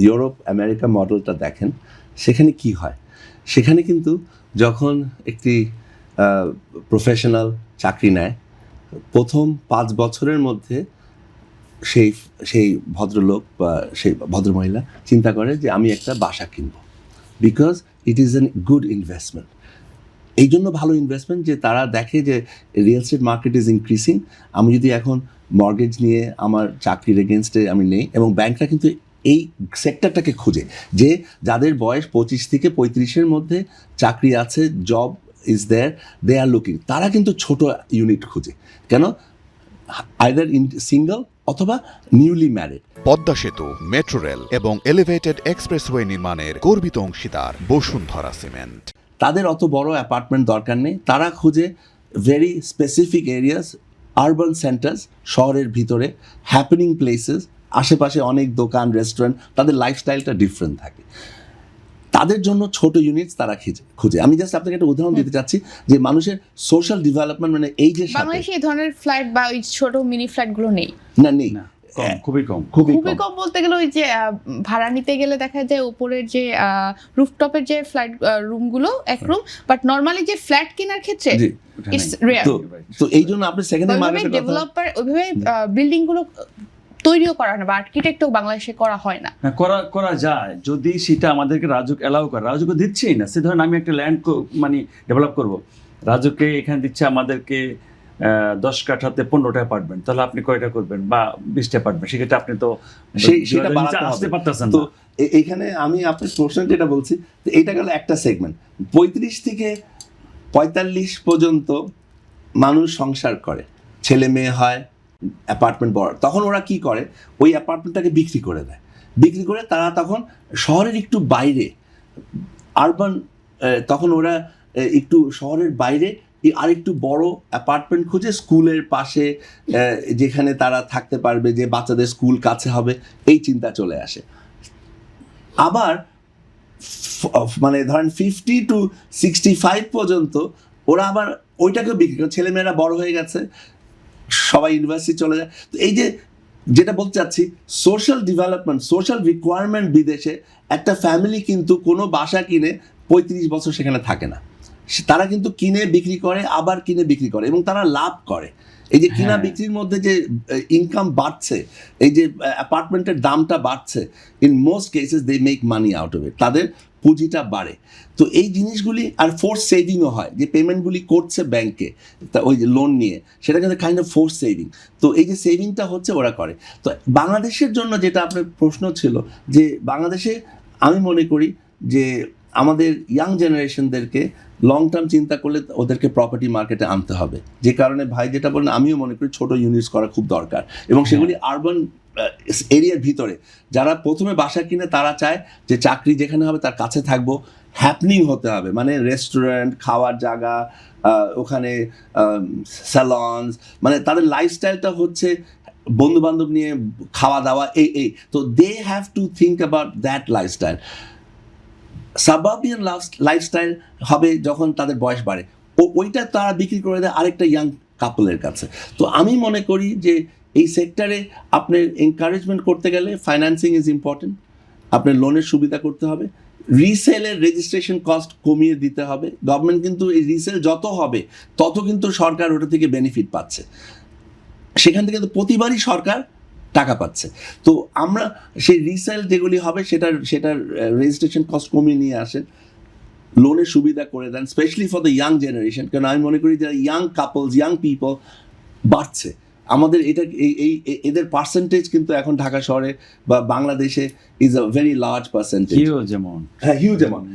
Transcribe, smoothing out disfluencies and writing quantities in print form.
Europe America মডেলটা দেখেন, সেখানে কি হয়, সেখানে কিন্তু যখন একটি প্রফেশনাল চাকরি নেয়, প্রথম 5 বছরের মধ্যে সেই সেই ভদ্রলোক বা সেই ভদ্রমহিলা চিন্তা করে যে আমি একটা বাসা কিনবো, because it is an good investment. এই জন্য ভালো ইনভেস্টমেন্ট যে তারা দেখে যে real estate market is increasing, আমি যদি এখন মর্গেজ নিয়ে আমার চাকরির এগেনস্টে আমি নেই, এবং ব্যাংকরা কিন্তু এই সেক্টরটাকে খুঁজে যে যাদের বয়স 25 থেকে 35-এর মধ্যে চাকরি আছে, job is there, they are looking, তারা কিন্তু ছোট ইউনিট খুঁজে। কেন? আইদার ইন সিঙ্গল অথবা নিউলি ম্যারিড। পদ্মা সেতু, মেট্রো রেল এবং এলিভেটেড এক্সপ্রেসওয়ে নির্মাণের গর্বিত অংশীদার বসুন্ধরা সিমেন্ট। তাদের অত বড় অ্যাপার্টমেন্ট দরকার নেই, তারা খুঁজে very specific areas, urban centres, শহরের ভিতরে হ্যাপেনিং প্লেসেস, আশেপাশে অনেক দোকান, রেস্টুরেন্ট, তাদের লাইফস্টাইলটা ডিফারেন্ট থাকে, তাদের জন্য ছোট ইউনিটস তারা খুঁজে। আমি জাস্ট আপনাকে একটা উদাহরণ দিতে চাচ্ছি যে মানুষের সোশ্যাল ডেভেলপমেন্ট মানে এই যে বাংলাদেশে এই ধরনের ফ্ল্যাট বা ওই ছোট মিনি ফ্ল্যাটগুলো নেই, নেই, খুবই কম বলতে গেলে ওই যে ভাড়া নিতে গেলে দেখা যায় উপরের যে রুফটপের যে ফ্ল্যাট রুমগুলো এক রুম, বাট নরমালি যে ফ্ল্যাট কেনার ক্ষেত্রে ইটস রেয়ার। তো এই জন্য আপনি সেকেন্ডারি মার্কেটে ডেভেলপার ওইভাবে বিল্ডিং গুলো তৈরিও করা না বা আর্কিটেক্টও বাংলাদেশে করা হয় না। করা যায় যদি সেটা আমাদেরকে রাজুক এলাও করে, রাজুকে দিচ্ছেই না। সে ধরেন আমি একটা ল্যান্ড মানে ডেভেলপ করব, রাজুকে এখানে দিচ্ছে আমাদেরকে 10 কাঠাতে 15টা অ্যাপার্টমেন্ট, তাহলে আপনি কয়টা করবেন বা 20টা অ্যাপার্টমেন্ট, সেক্ষেত্রে আপনি তো সেটা আসতে পারতেছেন। তো এইখানে আমি আপনার প্রশ্ন যেটা বলছি, এইটা গেল একটা সেগমেন্ট। 35 থেকে 45 পর্যন্ত মানুষ সংসার করে, ছেলে মেয়ে হয়, অ্যাপার্টমেন্ট বড়, তখন ওরা কি করে, ওই অ্যাপার্টমেন্টটাকে বিক্রি করে দেয়, বিক্রি করে তারা তখন শহরের একটু বাইরে আরবান, তখন ওরা একটু শহরের বাইরে আরেকটু বড় অ্যাপার্টমেন্ট খুঁজে স্কুলের পাশে, যেখানে তারা থাকতে পারবে, যে বাচ্চাদের স্কুল কাছে হবে, এই চিন্তা চলে আসে। আবার মানে ধরেন 50 to 65 পর্যন্ত ওরা আবার ওইটাকেও বিক্রি করে, ছেলেমেয়েরা বড় হয়ে গেছে, সবাই ইউনিভার্সিটি চলে যায়। তো এই যে যেটা বলতে চাচ্ছি, সোশ্যাল ডেভেলপমেন্ট, সোশ্যাল রিকোয়ারমেন্ট, বিদেশে একটা ফ্যামিলি কিন্তু কোনো বাসা কিনে 35 বছর সেখানে থাকে না, তারা কিন্তু কিনে বিক্রি করে, আবার কিনে বিক্রি করে, এবং তারা লাভ করে। এই যে কিনা বিক্রির মধ্যে যে ইনকাম বাড়ছে, এই যে অ্যাপার্টমেন্টের দামটা বাড়ছে, in most cases they make money out of it, তাদের পুঁজিটা বাড়ে। তো এই জিনিসগুলি, আর ফোর্স সেভিংও হয়, যে পেমেন্টগুলি করছে ব্যাংকে ওই যে লোন নিয়ে, সেটা কিন্তু কাইন্ড অফ ফোর্স সেভিং। তো এই যে সেভিংটা হচ্ছে ওরা করে। তো বাংলাদেশের জন্য যেটা আপনার প্রশ্ন ছিল, যে বাংলাদেশে আমি মনে করি যে আমাদের ইয়াং জেনারেশনদেরকে লং টার্ম চিন্তা করলে ওদেরকে প্রপার্টি মার্কেটে আনতে হবে। যে কারণে ভাই যেটা বলেন, আমিও মনে করি ছোট ইউনিটস করা খুব দরকার, এবং সেগুলি আরবান এরিয়ার ভিতরে। যারা প্রথমে বাসা কিনে তারা চায় যে চাকরি যেখানে হবে তার কাছে থাকবো, হ্যাপনিং হতে হবে, মানে রেস্টুরেন্ট, খাওয়ার জায়গা, ওখানে স্যালনস, মানে তাদের লাইফস্টাইলটা হচ্ছে বন্ধু বান্ধব নিয়ে খাওয়া দাওয়া, এই। তো they have to think about that lifestyle. Suburban lifestyle হবে যখন তাদের বয়স বাড়ে, ওইটা তারা বিক্রি করে দেয় আরেকটা ইয়াং কাপলের কাছে। তো আমি মনে করি যে এই সেক্টরে আপনার এনকারেজমেন্ট করতে গেলে ফাইন্যান্সিং ইজ ইম্পর্টেন্ট, আপনার লোনের সুবিধা করতে হবে, রিসেলের রেজিস্ট্রেশন কস্ট কমিয়ে দিতে হবে। গভর্নমেন্ট কিন্তু এই রিসেল যত হবে তত কিন্তু সরকার ওটা থেকে বেনিফিট পাচ্ছে, সেখান থেকে কিন্তু প্রতিবারই সরকার টাকা পাচ্ছে। তো আমরা সেই রিসেল যেগুলি হবে সেটার রেজিস্ট্রেশন কস্ট কমিয়ে নিয়ে আসেন, লোনের সুবিধা করে দেন, specially for the young generation. কারণ আমি মনে করি যে ইয়াং কাপলস, ইয়াং পিপল বাড়ছে আমাদের, এটা এদের পার্সেন্টেজ কিন্তু এখন ঢাকা শহরে বা বাংলাদেশে is a very large percentage. Huge amount. হ্যাঁ, হিউজ অ্যামাউন্ট।